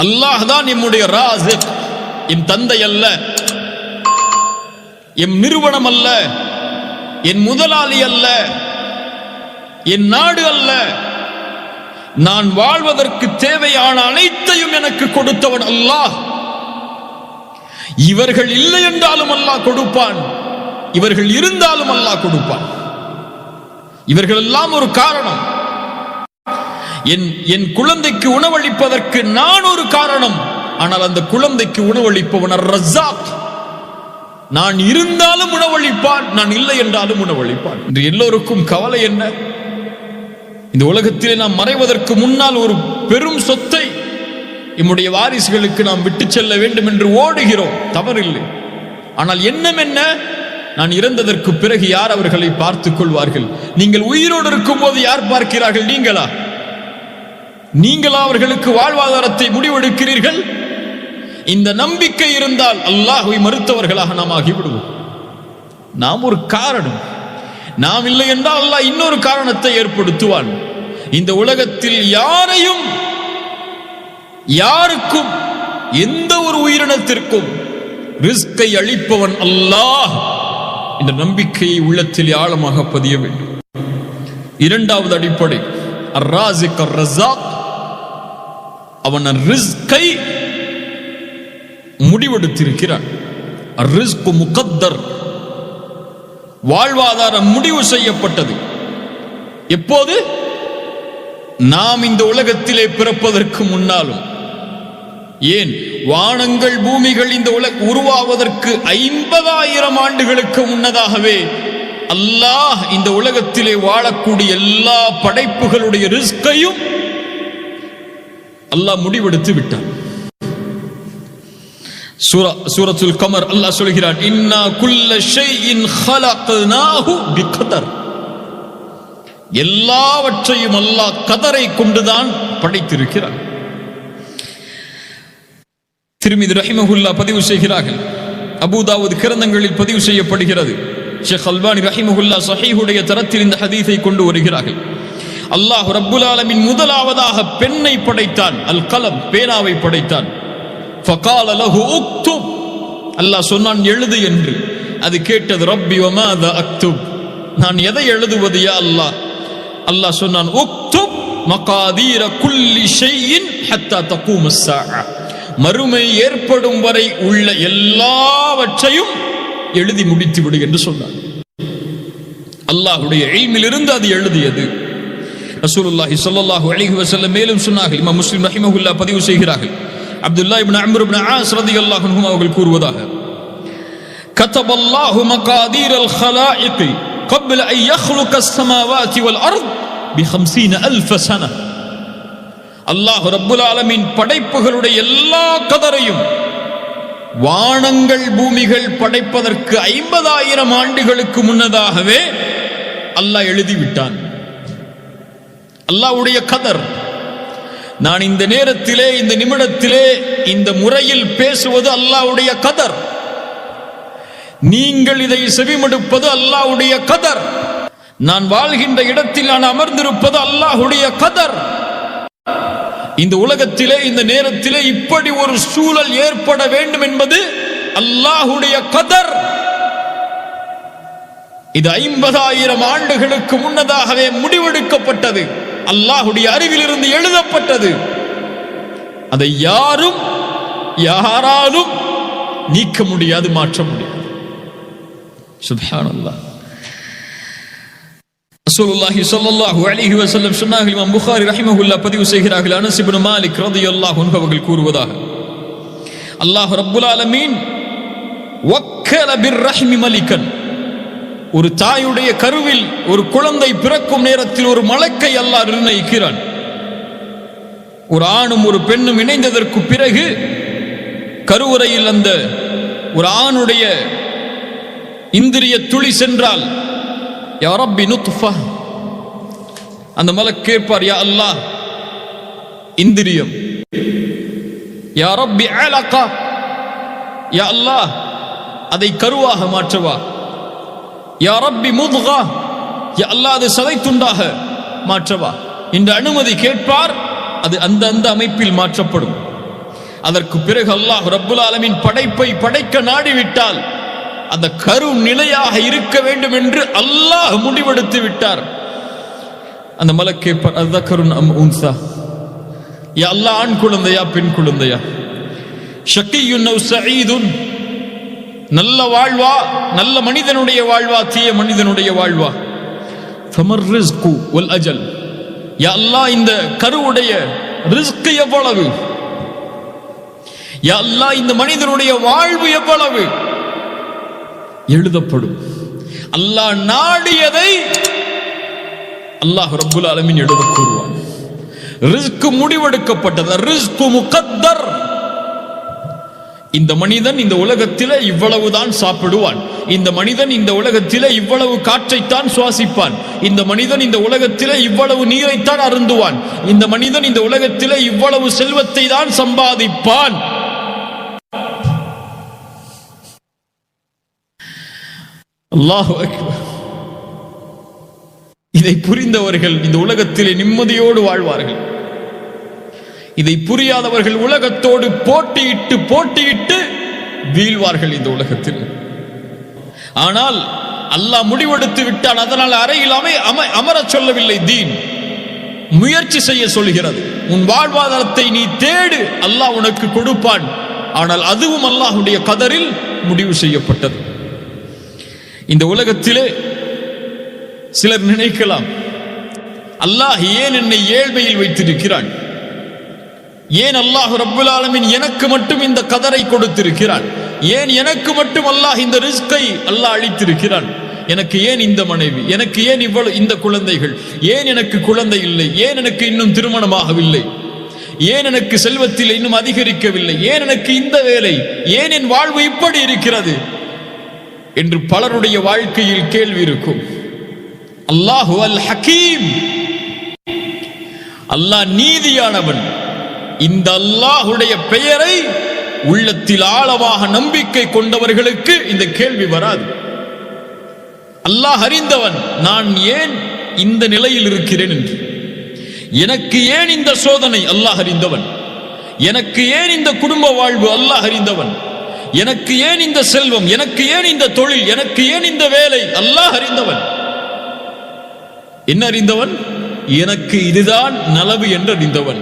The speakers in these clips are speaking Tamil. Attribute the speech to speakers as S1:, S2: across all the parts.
S1: அல்லாஹ் தான் எம்முடைய ராஸிக். என் தந்தை அல்ல, என் நிறுவனம் அல்ல, என் முதலாளி அல்ல, என் நாடு அல்ல. நான் வாழ்வதற்கு தேவையான அனைத்தையும் எனக்கு கொடுத்தவன் அல்லாஹ். இவர்கள் இல்லை என்றாலும் அல்லாஹ் கொடுப்பான், இவர்கள் இருந்தாலும் அல்லாஹ் கொடுப்பான். இவர்கள் எல்லாம் ஒரு காரணம். என் குழந்தைக்கு உணவளிப்பதற்கு நான் ஒரு காரணம். ஆனால் அந்த குழந்தைக்கு உணவளிப்பவன் ரஸாக். நான் இருந்தாலும் உணவளிப்பான், நான் இல்லை என்றாலும் உணவளிப்பான். இன்று எல்லோருக்கும் கவலை என்ன? இந்த உலகத்திலே நாம் மறைவதற்கு முன்னால் ஒரு பெரும் சொத்தை நம்முடைய வாரிசுகளுக்கு நாம் விட்டு செல்ல வேண்டும் என்று ஓடுகிறோம், தவறில்லை. ஆனால் எண்ணம் என்ன? நான் இறந்ததற்கு பிறகு யார் அவர்களை பார்த்துக் கொள்வார்கள்? நீங்கள் உயிரோடு இருக்கும் போது யார் பார்க்கிறார்கள்? நீங்களா அவர்களுக்கு வாழ்வாதாரத்தை முடிவெடுக்கிறீர்கள்? இந்த நம்பிக்கை இருந்தால் அல்லாஹ்வை மறுத்தவர்களாக நாம் ஆகிவிடுவோம். நாம் ஒரு காரணம். நாம் இல்லை என்றால் அல்லாஹ் இன்னொரு காரணத்தை ஏற்படுத்துவான். இந்த உலகத்தில் யாருக்கும் எந்த ஒரு உயிரினத்திற்கும் ரிஸ்கை அளிப்பவன் அல்லாஹ் என்ற நம்பிக்கையை உள்ளத்தில் ஆழமாக பதிய வேண்டும். இரண்டாவது அடிப்படை அர்-ராஸிக் அர்-ரஸாக். அவன் ரிஸ்கை முடிவெடுத்திருக்கிறான். அர்-ரிஸ்கு முகத்தர். வாழ்வாதாரம் முடிவு செய்யப்பட்டது. எப்போது? நாம் இந்த உலகத்திலே பிறப்பதற்கு முன்னாலும். ஏன்? வானங்கள் பூமிகள் இந்த உருவாவதற்கு 50,000 ஆண்டுகளுக்கு முன்னதாகவே அல்லாஹ் இந்த உலகத்திலே வாழக்கூடிய எல்லா படைப்புகளுடைய ரிஸ்கையும் அல்லாஹ் முடிவெடுத்து விட்டான். சூரத்துல் கமர் அல்லாஹ் சொல்கிறான், இன்னா குல்ல ஷைஇன் ஹலக்னாஹு பிகதர். எல்லாவற்றையும் அல்லாஹ் கதரை கொண்டுதான் படைத்திருக்கிறான். திர்மிதி ரஹிமஹுல்லாஹ் பதிவு செய்கிறார்கள், அபூதாவூத் கிரந்தங்களில் பதிவு செய்யப்படுகிறது. ஷேக் அல்பானி ரஹிமஹுல்லாஹ் ஸஹீஹுடைய தரத்தில் இந்த ஹதீஸை கொண்டு வருகிறார்கள். அல்லாஹ் ரப்புல் ஆலமீன் முதலாவதாக பெண்ணை படைத்தான். அல் கலம், பேனாவை படைத்தான். ஃபகால லஹு உக்துப். அல்லாஹ் சொன்னான், எழுது என்று. அது கேட்டது, ரப்பி வமாதா அக்துப். நான் எதை எழுதுவது யா அல்லாஹ்? அல்லாஹ் சொன்னான், உக்துப் மகாதீர குல்லி ஷைஇன் ஹத்தா தகூம ஸாஅ. மறுமை ஏற்படும் வரை உள்ள எல்லாவற்றையும் எழுதி முடித்து விடு என்று சொன்னார். அல்லாஹ்வுடைய இல்மிலிருந்து அது எழுதியது. ரசூலுல்லாஹி ஸல்லல்லாஹு அலைஹி வஸல்லம் மேலும் சொன்னார்கள், இமாம் முஸ்லிம் ரஹிமஹுல்லாஹ் பதிவு செய்கிறார்கள், அப்துல்லாஹ் இப்னு அம்ர் இப்னு ஆஸ் ரலியல்லாஹு அன்ஹுமா அவர்கள் கூறுவதாக, கதபல்லாஹு மகாதீரல் ஹலாயிக் قبل أن يخلق السماوات والأرض ب50,000 سنة. அல்லாஹ் ரப்புல் ஆலமீன் படைப்புகளுடைய எல்லா கதரையும் வானங்கள் பூமிகள் படைப்பதற்கு 50,000 ஆண்டுகளுக்கு முன்னதாகவே அல்லாஹ் எழுதிவிட்டான். அல்லாஹ்வுடைய கதர். நான் இந்த நேரத்திலே, இந்த நிமிடத்திலே, இந்த முறையில் பேசுவது அல்லாஹ்வுடைய கதர். நீங்கள் இதை செவிமடுப்பது அல்லாஹ்வுடைய கதர். நான் வாழ்கின்ற இடத்தில் நான் அமர்ந்திருப்பது அல்லாஹ்வுடைய கதர். இந்த உலகத்திலே, இந்த நேரத்திலே இப்படி ஒரு சூழல் ஏற்பட வேண்டும் என்பது அல்லாஹ்வுடைய கதர். இது 50,000 ஆண்டுகளுக்கு முன்னதாகவே முடிவெடுக்கப்பட்டது. அல்லாஹ்வுடைய அறிவிலிருந்து எழுதப்பட்டது. அதை யாராலும் நீக்க முடியாது, மாற்ற முடியாது. சுப்ஹானல்லாஹ். ரசூலுல்லாஹி ஸல்லல்லாஹு அலைஹி வஸல்லம் சொன்னார்கள், இமாம் புகாரி ரஹிமஹுல்லாஹ் பதிவு செய்கிறார்கள், அனஸ் இப்னு மாலிக் ரலியல்லாஹு அன்ஹு அவர்கள் கூறுவதாக, அல்லாஹ் ரப்புல் ஆலமீன் வக்கல பிர்ரஹ்மி மலிகன். ஒரு தாயுடைய கருவில் ஒரு குழந்தை பிறக்கும் நேரத்தில் ஒரு மலக்கை அல்லாஹ் நிர்ணயிக்கிறான். ஒரு ஆணும் ஒரு பெண்ணும் இணைந்ததற்கு பிறகு கருவறையில் அந்த ஒரு ஆணுடைய இந்திரிய துளி சென்றால், யா ரப்பி நுத்ஃபா, அந்த மலக் கேட்பார், யா அல்லாஹ் இந்திரியம். யா ரப்பி அலகா, யா அல்லாஹ் அதை கருவாக மாற்றவா. யா ரப்பி முத்கா, யா அல்லாஹ் அது சதை துண்டாக மாற்றவா. இந்த அனுமதி கேட்பார். அது அந்த அமைப்பில் மாற்றப்படும். அதற்கு பிறகு அல்லாஹ் ரப்புல் ஆலமீன் படைப்பை படைக்க நாடிவிட்டால் அந்த கரு நிலையாக இருக்க வேண்டும் என்று அல்லாஹ் முடிவெடுத்து விட்டார். அந்த மலக்கே அஸ்ஸகருன் அம் உன்ஸா, யா அல்லாஹ் ஆண் குழந்தையா பெண் குழந்தையா, ஷக்கியுன் அவ் சஈதுன், நல்ல வாழ்வா நல்ல மனிதனுடைய வாழ்வா தீய மனிதனுடைய வாழ்வா, ஃபமர் ரிஸ்கு வல் அஜல், யா அல்லாஹ் இந்த கருவுடைய ரிஸ்க் எவ்வளவு, யா அல்லாஹ் இந்த மனிதனுடைய வாழ்வு எவ்வளவு எழுதப்படும். அல்லாஹ் நாடியதை அல்லாஹ் ரப்புல் ஆலமீன் எழுத கூறுவான். ரிஸ்க் முடிவெடுக்கப்பட்டது, ரிஸ்க் முகத்தர். இந்த மனிதன் இந்த உலகத்திலே இவ்வளவுதான் சாப்பிடுவான், இந்த மனிதன் இந்த உலகத்திலே இவ்வளவு காற்றைத்தான் சுவாசிப்பான், இந்த மனிதன் இந்த உலகத்திலே இவ்வளவு நீரைத்தான் அருந்துவான், இந்த மனிதன் இந்த உலகத்திலே இவ்வளவு செல்வத்தை தான் சம்பாதிப்பான். அல்லாஹு அக்பர். இதை புரிந்தவர்கள் இந்த உலகத்திலே நிம்மதியோடு வாழ்வார்கள். இதை புரியாதவர்கள் உலகத்தோடு போட்டியிட்டு வீழ்வார்கள் இந்த உலகத்தில். ஆனால் அல்லாஹ் முடிவெடுத்து விட்டான். அதனால் அறையில் அமரச் சொல்லவில்லை. தீன் முயற்சி செய்ய சொல்கிறது. உன் வாழ்வாதாரத்தை நீ தேடு, அல்லாஹ் உனக்கு கொடுப்பான். ஆனால் அதுவும் அல்லாஹ்வுடைய கதரில் முடிவு செய்யப்பட்டது. இந்த உலகத்திலே சிலர் நினைக்கலாம், அல்லாஹ் ஏன் என்னை ஏழ்மையில் வைத்திருக்கிறான், ஏன் அல்லாஹ் ரப்புல் ஆலமீன் எனக்கு மட்டும் இந்த கதரை கொடுத்திருக்கிறான், ஏன் எனக்கு மட்டும் அல்லாஹ் இந்த ரிஸ்கை அல்லாஹ் அளித்திருக்கிறான், எனக்கு ஏன் இந்த மனைவி, எனக்கு ஏன் இவ்வளவு இந்த குழந்தைகள், ஏன் எனக்கு குழந்தை இல்லை, ஏன் எனக்கு இன்னும் திருமணமாகவில்லை, ஏன் எனக்கு செல்வத்தில் இன்னும் அதிகரிக்கவில்லை, ஏன் எனக்கு இந்த வேலை, ஏன் என் வாழ்வு இப்படி இருக்கிறது என்று பலருடைய வாழ்க்கையில் கேள்வி இருக்கும். அல்லாஹு அல் ஹக்கீம், அல்லாஹ் நீதியானவன். இந்த அல்லாஹுடைய பெயரை உள்ளத்தில் ஆழமாக நம்பிக்கை கொண்டவர்களுக்கு இந்த கேள்வி வராது. அல்லாஹ் அறிந்தவன், நான் ஏன் இந்த நிலையில் இருக்கிறேன் என்று, எனக்கு ஏன் இந்த சோதனை அல்லாஹ் அறிந்தவன், எனக்கு ஏன் இந்த குடும்ப வாழ்வு அல்லாஹ் அறிந்தவன், எனக்கு ஏன் இந்த செல்வம், எனக்கு ஏன் இந்த தொழில், எனக்கு ஏன் இந்த வேலை அல்லாஹ் அறிந்தவன். என்ன அறிந்தவன்? எனக்கு இதுதான் நலவு என்று அறிந்தவன்.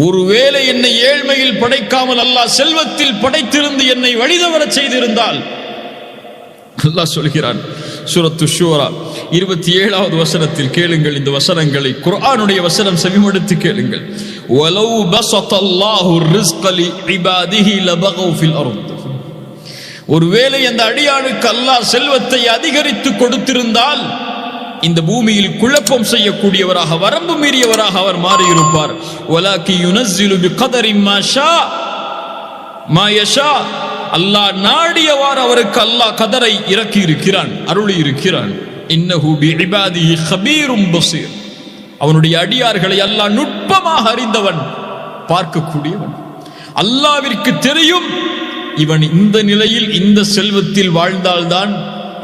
S1: ஒருவேளை என்னை ஏழ்மையில் படைக்காமல் அல்லாஹ் செல்வத்தில் படைத்திருந்து என்னை வழிதவர செய்திருந்தால், அல்லாஹ் சொல்கிறான் சூரத்து ஷூரா 27வது வசனத்தில் கேளுங்கள். இந்த வசனங்களை குர்ஆனுடைய வசனம் செவிமடுத்து கேளுங்கள். வலவ் பஸத்தல்லாஹு ரிஸ்க லிஇபாதிஹி லபகவ் ஃபில் அர்த். ஒருவேளை அந்த அடியானுக்கு அல்லாஹ் செல்வத்தை அதிகரித்து கொடுத்திருந்தால் இந்த பூமியில் குழப்பம் செய்யக்கூடியவராக, வரம்பு மீறியவராக அவர் மாறியிருப்பார். வலாக்கி யுனஸ்ஸிலு பிகதரி மா ஷா மா யஷா. அல்லாஹ் நாடியவாறு அவருக்கு அல்லாஹ் கதரை இறக்கி இருக்கிறான், அருளி இருக்கிறான். இன்னஹு பிஇபாதிஹி கபீரும் பஸீர். அவனுடைய அடியார்களை அல்லாஹ் நுட்பமாக அறிந்தவன், பார்க்கக்கூடியவன். அல்லாஹ்விற்கு தெரியும் இவன் இந்த நிலையில் இந்த செல்வத்தில் வாழ்ந்தால்தான்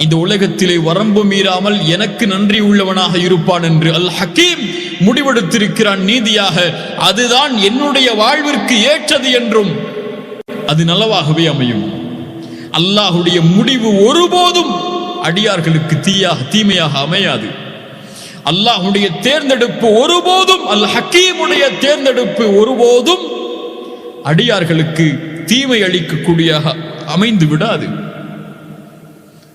S1: இந்த உலகத்திலே வரம்பு மீறாமல் எனக்கு நன்றி உள்ளவனாக இருப்பான் என்று அல் ஹக்கீம் முடிவெடுத்திருக்கிறான் நீதியாக. அதுதான் என்னுடைய வாழ்விற்கு ஏற்றது என்றும் அது நலவாகவே அமையும். அல்லாஹுடைய முடிவு ஒருபோதும் அடியார்களுக்கு தீமையாக அமையாது. அல்லாஹுடைய தேர்ந்தெடுப்பு ஒருபோதும், அல் ஹக்கீமுடைய தேர்ந்தெடுப்பு ஒருபோதும் அடியார்களுக்கு தீமை அளிக்கக்கூடியதாக அமைந்து விடாது.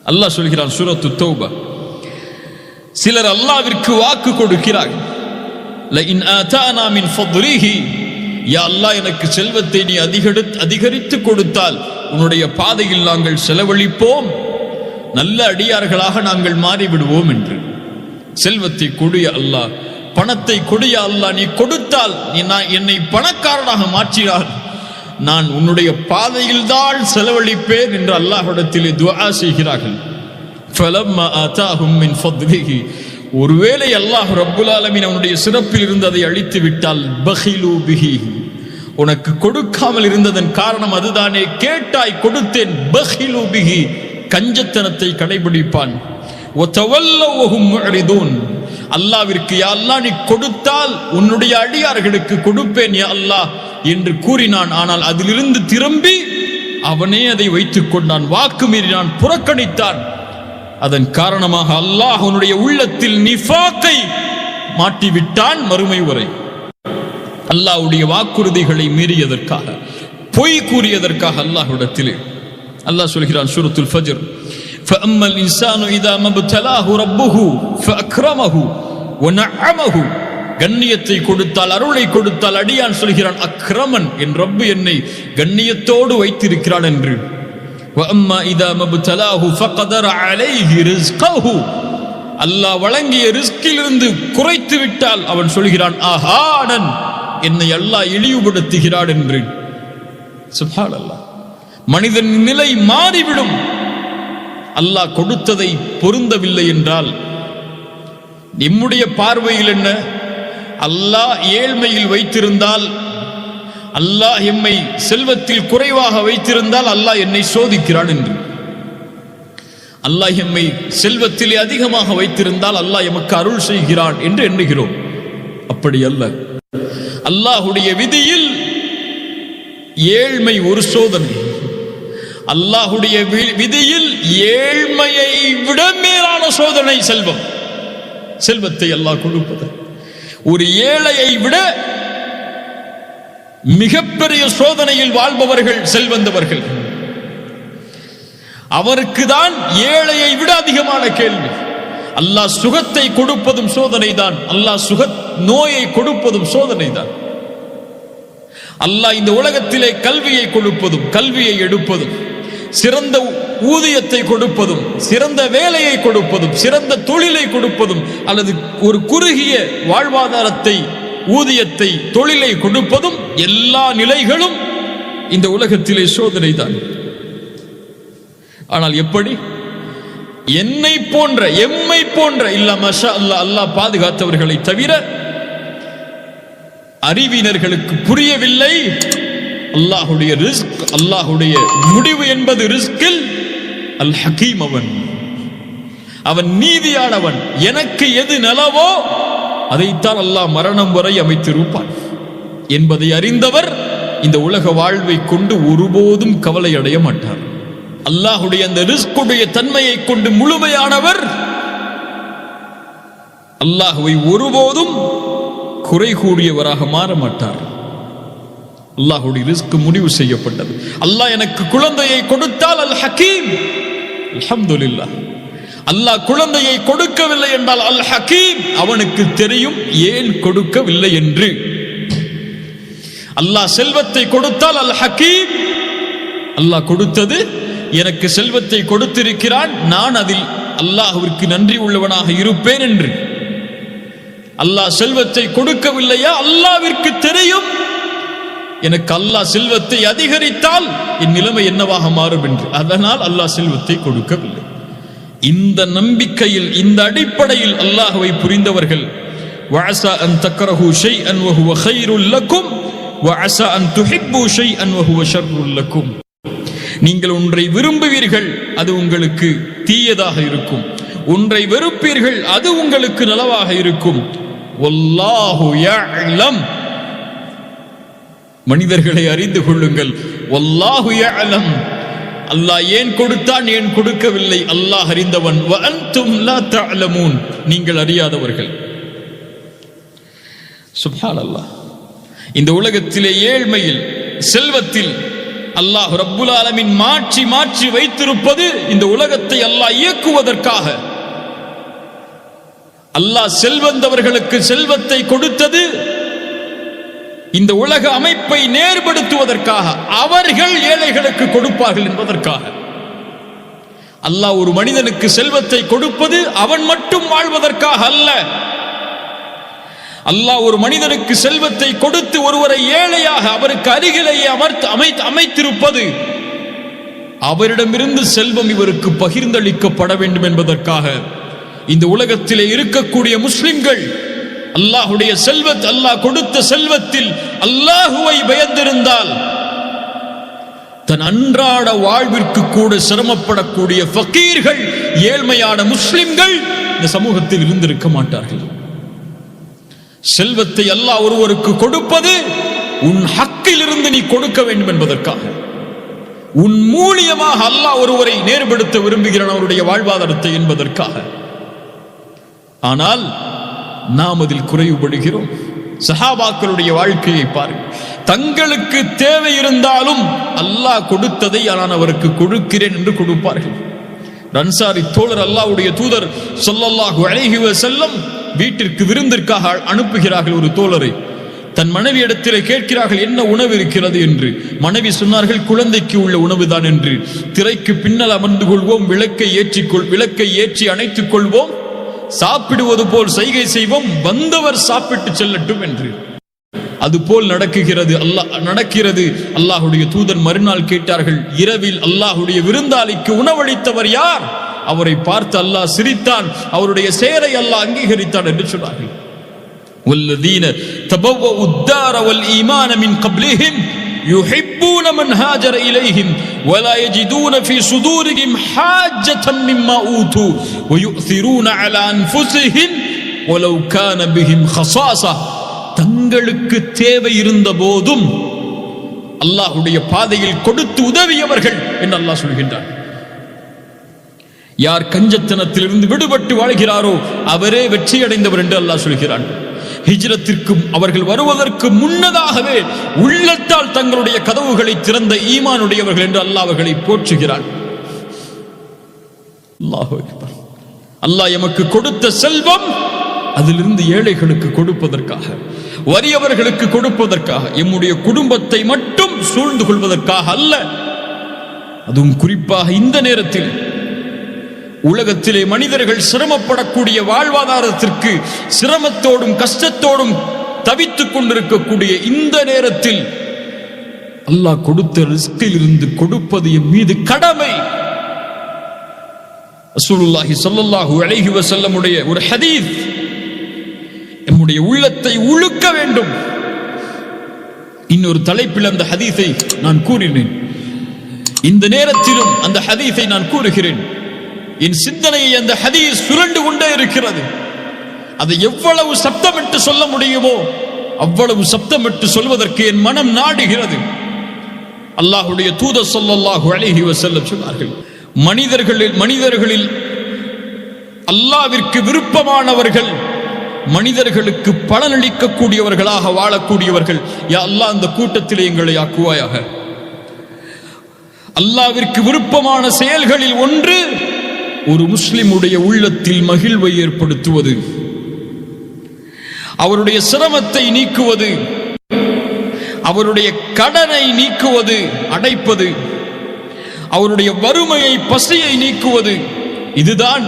S1: அல்லாஹ் சொல்கிறான் சூரத்து தௌபா, சிலர் அல்லாஹ்விற்கு வாக்கு கொடுக்கிறார்கள். லஇன் ஆதானா மின் ஃபத்லிஹி, யா அல்லாஹ் எனக்கு செல்வத்தை நீ அதிகரித்து கொடுத்தால் உன்னுடைய பாதையில் நாங்கள் செலவழிப்போம், நல்ல அடியார்களாக நாங்கள் மாறிவிடுவோம் என்று. செல்வத்தை கொடிய அல்லாஹ், பணத்தை கொடிய அல்லாஹ், நீ கொடுத்தால் என்னை பணக்காரனாக மாற்றினார், நான் உன்னுடைய பாதையில் தான் செலவழிப்பேன் என்று அல்லாஹ்விடத்திலே துஆ செய்கிறார்கள். ஃபலம்மா ஆதாஹும் மின் ஃபத்லிஹி, ஒருவேளை அல்லாஹ் ரப்புல் ஆலமீன் அவனுடைய சிறப்பில் இருந்து அதை அழித்து விட்டால், பகிலு பிஹி, உனக்கு கொடுக்காமல் இருந்ததன் காரணம் அதுதானே, கேட்டாய் கொடுத்தேன், பகிலு பிஹி, கஞ்சத்தனத்தை கடைபிடிப்பான். வதவல்லவ் வஹும் முஅரிதூன், அல்லாஹ்விற்கு யா அல்லாஹ் நீ கொடுத்தால் உன்னுடைய அடியார்களுக்கு கொடுப்பேன் யா அல்லாஹ், என்று கூறினான். ஆனால் அதிலிருந்து திரும்பி அவனே அதை வைத்துக் கொண்டான். வாக்கு மீறினான், புறக்கணித்தான். அதன் காரணமாக அல்லாஹ் அவனுடைய உள்ளத்தில் நிஃபாக்கை மாட்டிவிட்டான். மறுமை வரை அல்லாஹ்வுடைய வாக்குறுதிகளை மீறியதற்காக, பொய் கூறியதற்காக அல்லாஹ்விடத்திலே அல்லாஹ் சொல்கிறான் சூரத்துல் ஃபஜ்ர், فَأَمَّا الْإِنسَانُ إِذَا مَا ابْتَلَاهُ رَبُّهُ فَأَكْرَمَهُ وَنَعَّمَهُ. கண்ணியத்தை கொடுத்தால், அருளை கொடுத்தால், அடியான் சொல்கிறான் அக்ரமன், என் ரப்பு என்னை கண்ணியத்தோடு வைத்திருக்கிறான் என்று. وَأَمَّا إِذَا مَا ابْتَلَاهُ فَقَدَرَ عَلَيْهِ رِزْقَهُ. அல்லாஹ் வழங்கிய ரிஸ்கிலிருந்து குறைத்து விட்டால் அவன் சொல்கிறான் ஆஹானன், என்னை அல்லாஹ் இழிவுபடுத்துகிறான் என்று. சுப்ஹானல்லாஹ். மனிதன் நிலை மாறிவிடும். அல்லாஹ் கொடுத்ததை பொருந்தவில்லை என்றால் நம்முடைய பார்வையில் என்ன? அல்லாஹ் ஏழ்மையில் வைத்திருந்தால், அல்லாஹ் எம்மை செல்வத்தில் குறைவாக வைத்திருந்தால் அல்லாஹ் என்னை சோதிக்கிறான் என்று. அல்லாஹ் எம்மை செல்வத்திலே அதிகமாக வைத்திருந்தால் அல்லாஹ் எமக்கு அருள் செய்கிறான் என்று எண்ணுகிறோம். அப்படி அல்ல. அல்லாஹுடைய விதியில் ஏழ்மை ஒரு சோதனை. அல்லாஹுடைய விதியில் ஏழ்மையை விட மேலான சோதனை செல்வம். செல்வத்தை அல்லாஹ் கொடுப்பது ஒரு ஏழையை விட மிகப்பெரிய சோதனையில் வாழ்பவர்கள் செல்வந்தவர்கள். அவருக்கு தான் ஏழையை விட அதிகமான கேள்வி. அல்லாஹ் சுகத்தை கொடுப்பதும் சோதனை தான். அல்லாஹ் நோயை கொடுப்பதும் சோதனை தான். அல்லாஹ் இந்த உலகத்திலே கல்வியை கொடுப்பதும், கல்வியை எடுப்பதும், சிறந்த ஊதியத்தை கொடுப்பதும், சிறந்த வேலையை கொடுப்பதும், சிறந்த தொழிலை கொடுப்பதும், அல்லது ஒரு குறுகிய வாழ்வாதாரத்தை, ஊதியத்தை, தொழிலை கொடுப்பதும், எல்லா நிலைகளும் இந்த உலகத்திலே சோதனை தான். ஆனால் எப்படி? என்னை போன்ற, எம்மை போன்ற, இல்ல மஷா அல்லாஹ், அல்லாஹ் பாதுகாத்தவர்களை தவிர அறிவினர்களுக்கு புரியவில்லை. அல்லாஹுடைய ரிஸ்க், அல்லாஹுடைய முடிவு என்பது ரிஸ்கில் அல் ஹகீம். அவன் நீதியானவன். எனக்கு எது நலவோ அதைத்தான் அல்லாஹ் மரணம் வரை அமைத்திருப்பான் என்பதை அறிந்தவர் இந்த உலக வாழ்வை கொண்டு ஒருபோதும் கவலை அடைய மாட்டார். அல்லாஹுடைய அந்த ரிஸ்குடைய தன்மையை கொண்டு முழுமையானவர். அல்லாஹுவை ஒருபோதும் குறை கூறியவராக மாற மாட்டார். அல்லாஹுடைய ரிஸ்க் முடிவு செய்யப்பட்டது. அல்லாஹ் எனக்கு குழந்தையை கொடுத்தால் அல் ஹகீம், அல்ஹம்துலில்லாஹ். அல்லாஹ் குழந்தையை கொடுக்கவில்லை என்றால் அல் ஹகீம், அவனுக்கு தெரியும் ஏன் கொடுக்கவில்லை என்று. அல்லாஹ் செல்வத்தை கொடுத்தால் அல் ஹகீம், அல்லாஹ் கொடுத்தது, எனக்கு செல்வத்தை கொடுத்திருக்கிறான், நான் அதில் அல்லாஹ்விற்கு நன்றி உள்ளவனாக இருப்பேன் என்று. அல்லாஹ் செல்வத்தை கொடுக்கவில்லையா? அல்லாஹ்விற்கு தெரியும் எனக்கு அல்லாஹ் செல்வத்தை அதிகரித்தால் என் நிலைமை என்னவாக மாறும் என்று. அதனால் அல்லாஹ் செல்வத்தை கொடுக்கவில்லை. இந்த நம்பிக்கையில், இந்த அடிப்படையில் அல்லாஹ்வை புரிந்தவர்கள் வஅஸா அன் தக்ரஹு ஷைஅன் வஹுவ கைருல் லக்கும் வஅஸா அன் துஹிப்பு ஷைஅன் வஹுவ ஷர்ருல் லக்கும். நீங்கள் ஒன்றை விரும்புவீர்கள், அது உங்களுக்கு தீயதாக இருக்கும். ஒன்றை வெறுப்பீர்கள், அது உங்களுக்கு நலவாக இருக்கும். வல்லாஹு யஅலம். மனிதர்களை அறிந்து கொள்ளுங்கள். வல்லாஹு யஅலம். அல்லாஹ் ஏன் கொடுத்தான், ஏன் கொடுக்கவில்லை அல்லாஹ் அறிந்தவன். வ அன்தும் லா தஅலமூன். நீங்கள் அறியாதவர்கள். சுப்ஹானல்லாஹ். இந்த உலகத்திலே ஏழ்மையில், செல்வத்தில் அல்லாஹ் ரப்புல் ஆலமீன் மாற்றி மாற்றி வைத்திருப்பது இந்த உலகத்தை அல்லாஹ் இயக்குவதற்காக. அல்லாஹ் செல்வந்தவர்களுக்கு செல்வத்தை கொடுத்தது இந்த உலக அமைப்பை நேர்படுத்துவதற்காக. அவர்கள் ஏழைகளுக்கு கொடுப்பார்கள் என்பதற்காக. அல்லாஹ் ஒரு மனிதனுக்கு செல்வத்தை கொடுப்பது அவன் மட்டும் வாழ்வதற்காக அல்ல. அல்லாஹ் ஒரு மனிதனுக்கு செல்வத்தை கொடுத்து ஒருவரை ஏழையாக அவருக்கு அருகிலேயே அமைத்திருப்பது அவரிடமிருந்து செல்வம் இவருக்கு பகிர்ந்தளிக்கப்பட வேண்டும் என்பதற்காக. இந்த உலகத்திலே இருக்கக்கூடிய முஸ்லிம்கள் அல்லாஹுடைய செல்வத், அல்லாஹ் கொடுத்த செல்வத்தில் அல்லாஹுவை பயந்திருந்தால் தன் அன்றாட வாழ்விற்கு கூட சிரமப்படக்கூடிய ஃபகீர்கள், ஏழ்மையான முஸ்லிம்கள் இந்த சமூகத்தில் இருந்திருக்க மாட்டார்கள். செல்வத்தை அல்லாஹ் ஒருவருக்கு கொடுப்பது உன் ஹக்கிலிருந்து நீ கொடுக்க வேண்டும் என்பதற்காக. உன் மூலியமாக அல்லாஹ் ஒருவரை நேர்படுத்த விரும்புகிறான் அவருடைய வாழ்வாதாரத்தை என்பதற்காக. ஆனால் நாம் அதில் குறைவுபடுகிறோம். சஹாபாக்களுடைய வாழ்க்கையை பாருங்கள். தங்களுக்கு தேவை இருந்தாலும் அல்லாஹ் கொடுத்ததை நான் அவருக்கு கொடுக்கிறேன் என்று கொடுப்பார்கள். அன்சாரி தோழர் அல்லாஹ்வுடைய தூதர் ஸல்லல்லாஹு அலைஹி வஸல்லம் வீட்டிற்கு விருந்திற்காக அனுப்புகிறார்கள். ஒரு தோழரை தன் மனைவி இடத்திலே கேட்கிறார்கள், என்ன உணவு இருக்கிறது என்று. மனைவி சொன்னார்கள், குழந்தைக்கு உள்ள உணவுதான் என்று. திரைக்கு பின்னால் அமர்ந்து கொள்வோம், விளக்கை ஏற்றி அணைத்துக் கொள்வோம், சாப்பிடுவது போல் சைகை செய்வோம், வந்தவர் சாப்பிட்டு செல்லட்டும் என்று. அதுபோல் நடக்கிறது. அல்லாஹ்வுடைய தூதர் மறுநாள் கேட்டார்கள், இரவில் அல்லாஹ்வுடைய விருந்தாளிக்கு உணவளித்தவர் யார்? அவரை பார்த்து அல்லாஹ் சிரித்தான், அவருடைய செயலை அல்லாஹ் அங்கீகரித்தான் என்று சொன்னார்கள். வல்லதீன தபவ்வஉ الدار والإيمان من قبلهم يحبون من هاجر إليهم ولا يجدون في صدورهم حاجة مما أوتوا ويؤثرون على أنفسهم ولو كان بهم خصاصة. தங்களுக்கு தேவை இருந்த போதும் அல்லாஹ்வுடைய பாதையில் கொடுத்து உதவியவர்கள் என்று அல்லாஹ் சொல்கின்றார். யார் கஞ்சத்தனத்திலிருந்து விடுபட்டு வாழ்கிறாரோ அவரே வெற்றி அடைந்தவர் என்று அல்லாஹ் சொல்கிறான். ஹிஜ்ரத்திற்கு அவர்கள் வருவதற்கு முன்னதாகவே உள்ளத்தால் தங்களுடைய கதவுகளை திறந்த ஈமானுடையவர்கள் என்று அல்லாஹ் அவர்களை போற்றுகிறான். அல்லாஹு அக்பர். அல்லாஹ் எமக்கு கொடுத்த செல்வம் அதிலிருந்து ஏழைகளுக்கு கொடுப்பதற்காக, வறியவர்களுக்கு கொடுப்பதற்காக, எம்முடைய குடும்பத்தை மட்டும் சூழ்ந்து கொள்வதற்காக அல்ல. அதுவும் குறிப்பாக இந்த நேரத்தில் உலகத்திலே மனிதர்கள் சிரமப்படக்கூடிய வாழ்வாதாரத்திற்கு சிரமத்தோடும் கஷ்டத்தோடும் தவித்துக் கொண்டிருக்கக்கூடிய இந்த நேரத்தில் அல்லாஹ் கொடுத்த ரிஸ்கில் இருந்து கொடுப்பது என் மீது கடமை. ரசூலுல்லாஹி ஸல்லல்லாஹு அலைஹி வஸல்லம் உடைய ஒரு ஹதீஸ் நம்முடைய உள்ளத்தை உழுக்க வேண்டும். இன்னொரு தலைப்பில் அந்த ஹதீஸை நான் கூறினேன். இந்த நேரத்திலும் அந்த ஹதீஸை நான் கூறுகிறேன். என் சிந்தனையை அந்த ஹதீஸ் சுரண்டு கொண்டே இருக்கிறது. அதை எவ்வளவு சப்தமிட்டு சொல்ல முடியுமோ அவ்வளவு சப்தமிட்டு சொல்வதற்கு என் மனம் நாடுகிறது. அல்லாஹ்வுடைய தூதர் ஸல்லல்லாஹு அலைஹி வஸல்லம் சொன்னார்கள், மனிதர்களில் அல்லாஹ்விற்கு விருப்பமானவர்கள், மனிதர்களுக்கு பலனளிக்கக்கூடியவர்களாக வாழக்கூடியவர்கள். யா அல்லாஹ் அந்த கூட்டத்திலே எங்களை ஆக்குவாயாக. அல்லாஹ்விற்கு விருப்பமான செயல்களில் ஒன்று ஒரு முஸ்லிமுடைய உள்ளத்தில் மகிழ்வை ஏற்படுத்துவது, அவருடைய சிரமத்தை நீக்குவது, அவருடைய கடனை நீக்குவது, அடைப்பது, அவருடைய வறுமையை பசியை நீக்குவது. இதுதான்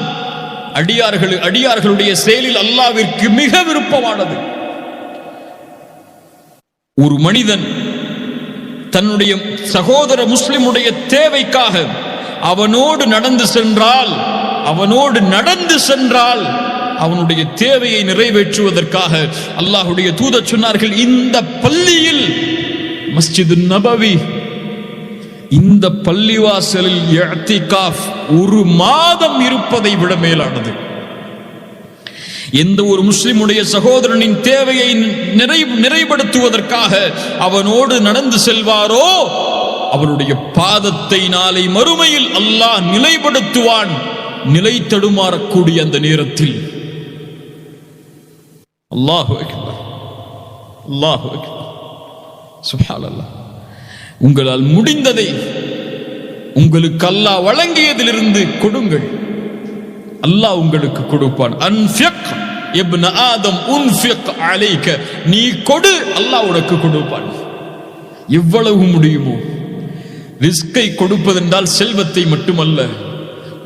S1: அடியார்களுடைய செயலில் அல்லாஹ்விற்கு மிக விருப்பமானது. ஒரு மனிதன் தன்னுடைய சகோதர முஸ்லிமுடைய தேவைக்காக அவனோடு நடந்து சென்றால் அவனுடைய தேவையை நிறைவேற்றுவதற்காக அல்லாஹ்வுடைய தூதர் சொன்னார்கள், இந்த பள்ளியில் மஸ்ஜிது நபவி, இந்த பள்ளிவாசலில் இஅ்திகாஃப் ஒரு மாதம் இருப்பதை விட மேலானது. எந்த ஒரு முஸ்லிமுடைய சகோதரனின் தேவையை நிறைவுபடுத்துவதற்காக அவனோடு நடந்து செல்வாரோ அவருடைய பாதத்தை நாளை மறுமையில் அல்லாஹ் நிலைப்படுத்துவான். நிலை தடுமாறக்கூடிய அந்த நேரத்தில். அல்லாஹு அக்பர், அல்லாஹு அக்பர், சுப்ஹானல்லாஹ். உங்களால் முடிந்ததை உங்களுக்கு அல்லாஹ் வழங்கியதிலிருந்து கொடுங்கள், அல்லாஹ் உங்களுக்கு கொடுப்பான். அன்ஃபிக் இப்ன ஆதம் உன்ஃபிக் அலைக, நீ கொடு, அல்லாஹ் உனக்கு கொடுப்பான். எவ்வளவு முடியுமோ. ரிஸ்கை கொடுப்பதென்றால் செல்வத்தை மட்டுமல்ல.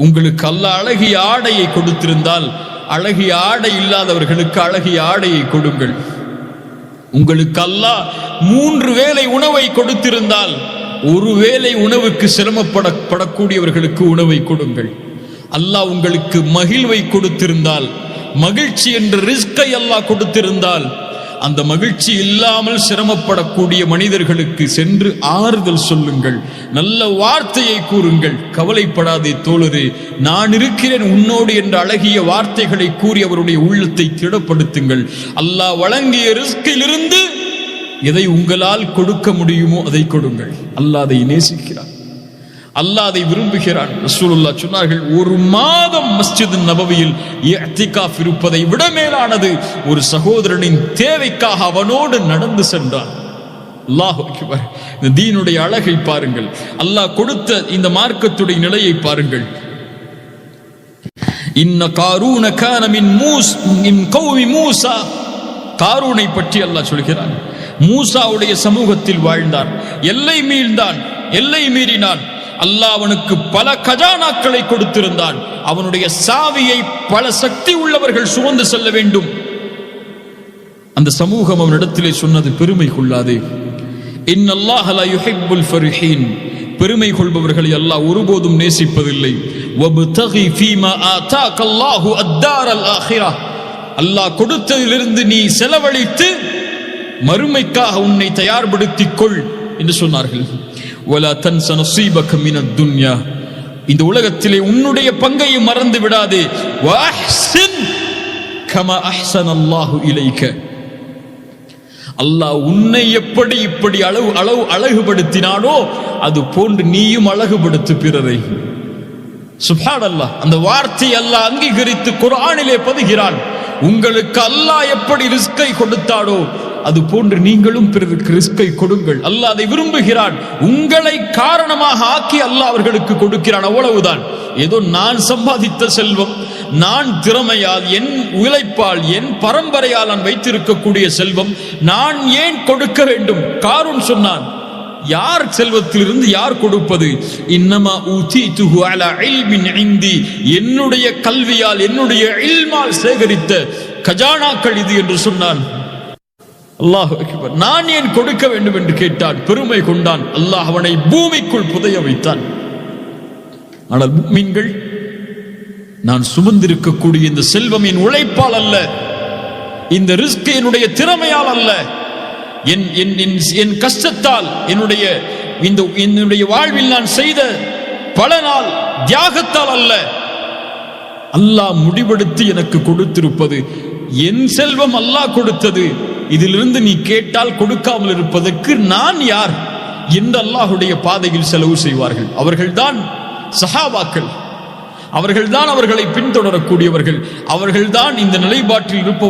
S1: உங்களுக்கு அல்லாஹ் அழகிய ஆடையை கொடுத்திருந்தால் அழகிய ஆடை இல்லாதவர்களுக்கு அழகிய ஆடையை கொடுங்கள். உங்களுக்கு அல்லாஹ் 3 வேளை உணவை கொடுத்திருந்தால் ஒரு வேளை உணவுக்கு சிரமப்படக்கூடியவர்களுக்கு உணவை கொடுங்கள். அல்லாஹ் உங்களுக்கு மகிழ்வை கொடுத்திருந்தால், மகிழ்ச்சி என்ற ரிஸ்கை அல்லாஹ் கொடுத்திருந்தால் அந்த மகிழ்ச்சி இல்லாமல் சிரமப்படக்கூடிய மனிதர்களுக்கு சென்று ஆறுதல் சொல்லுங்கள், நல்ல வார்த்தையை கூறுங்கள். கவலைப்படாதே தோழரே, நான் இருக்கிறேன் உன்னோடு என்ற அழகிய வார்த்தைகளை கூறி அவருடைய உள்ளத்தை திடப்படுத்துங்கள். அல்லாஹ் வழங்கிய ரிஸ்கிலிருந்து எதை உங்களால் கொடுக்க முடியுமோ அதை கொடுங்கள். அல்லாஹ் அதை நேசிக்கிறான், அல்லாஹ் அதை விரும்புகிறான். ரசூலுல்லாஹ் சொன்னார்கள், ஒரு மாதம் மஸ்ஜித் நபவியில் இஅ்திகாஃப் இருப்பதை விட மேலானது ஒரு சகோதரனின் தேவைக்காக அவனோடு நடந்து சென்றான். அல்லாஹ் அக்பர். இந்த தீனுடைய அழகை பாருங்கள், அல்லாஹ் கொடுத்த இந்த மார்க்கத்துடைய நிலையை பாருங்கள். இன்ன காரூன கான மின் கௌமி மூசா. காரூனை பற்றி அல்லாஹ் சொல்கிறான், மூசாவுடைய சமூகத்தில் வாழ்ந்தான், எல்லை மீழ்ந்தான், எல்லை மீறினான். அல்லாஹ் அவனுக்கு பல கஜானாக்களை கொடுத்திருந்தான். அவனுடைய சாவியை பல சக்தி உள்ளவர்கள் சுமந்து செல்ல வேண்டும். அந்த சமூகம் அவனிடத்திலே சொன்னது, பெருமை கொள்ளாதே, இன்னல்லாஹ லா யுஹிப்புல் ஃபரிஹீன். பெருமை கொள்பவர்களை அல்லாஹ் ஒருபோதும் நேசிப்பதில்லை. வப்தகி ஃபீமா ஆதாகல்லாஹு அத்தாரல் ஆகிரா. அல்லாஹ் கொடுத்ததிலிருந்து நீ செலவழித்து மறுமைக்காக உன்னை தயார்படுத்திக் கொள் என்று சொன்னார்கள். வலா தன்ஸ நஸீபக மினத் துன்யா. இந்த உலகத்திலே உன்னுடைய பங்கை மறந்து விடாதே. வஅஹ்சின் கமா அஹ்ஸனல்லாஹு இலைக. அல்லாஹ் உன்னை எப்படி இப்படி அழகுபடுத்தினானோ அது போன்று நீயும் அழகுபடுத்து பிறரை. சுப்ஹானல்லாஹ். அந்த வார்த்தை அல்லாஹ் அங்கீகரித்து குர்ஆனிலே பதிகிறான். உங்களுக்கு அல்லாஹ் எப்படி ரிஸ்கை கொடுத்தானோ அது போன்று நீங்களும் பிறருக்கு ரிஸ்கை கொடுங்கள். அல்லாஹ் அதை விரும்புகிறான். உங்களை காரணமாக ஆக்கி அல்லாஹ் அவர்களுக்கு கொடுக்கிறான், அவ்வளவுதான். ஏதோ நான் சம்பாதித்த செல்வம், நான் திறமையால், என் உழைப்பால், என் பரம்பரையால் நான் வைத்திருக்கக்கூடிய செல்வம் நான் ஏன் கொடுக்க வேண்டும்? காரூன் சொன்னான், யார் செல்வத்திலிருந்து யார் கொடுப்பது? இன்னமா ஊதீதுஹு அலா இல்மின் இந்தி. என்னுடைய கல்வியால், என்னுடைய இல்மால் சேகரித்த கஜானாக்கள் இது என்று சொன்னான். அல்லாஹ் அக்பர். நான் ஏன் கொடுக்க வேண்டும் என்று கேட்டான், பெருமை கொண்டான். அல்லாஹ் அவனை பூமிக்குள் புதைய வைத்தான். ஆனால் முஃமின்கள், நான் சுமந்திருக்கக்கூடிய இந்த செல்வம் என் உழைப்பால் அல்ல, இந்த ரிஸ்க் என்னுடைய திறமையால் அல்ல, என் கஷ்டத்தால், என்னுடைய வாழ்வில் நான் செய்த பல நாள் தியாகத்தால் அல்ல, அல்லாஹ் முடிவெடுத்து எனக்கு கொடுத்திருப்பது. என் செல்வம் அல்லாஹ் கொடுத்தது. இதிலிருந்து நீ கேட்டால் கொடுக்காமல் இருப்பதற்கு நான் யார் என்று அல்லாஹ்வுடைய பாதையில் செலவு செய்வார்கள். அவர்கள்தான் சஹாபாக்கள், அவர்கள்தான் அவர்களை பின்தொடரக்கூடியவர்கள், அவர்கள்தான் இந்த நிலைப்பாட்டில் இருப்பவர்கள்.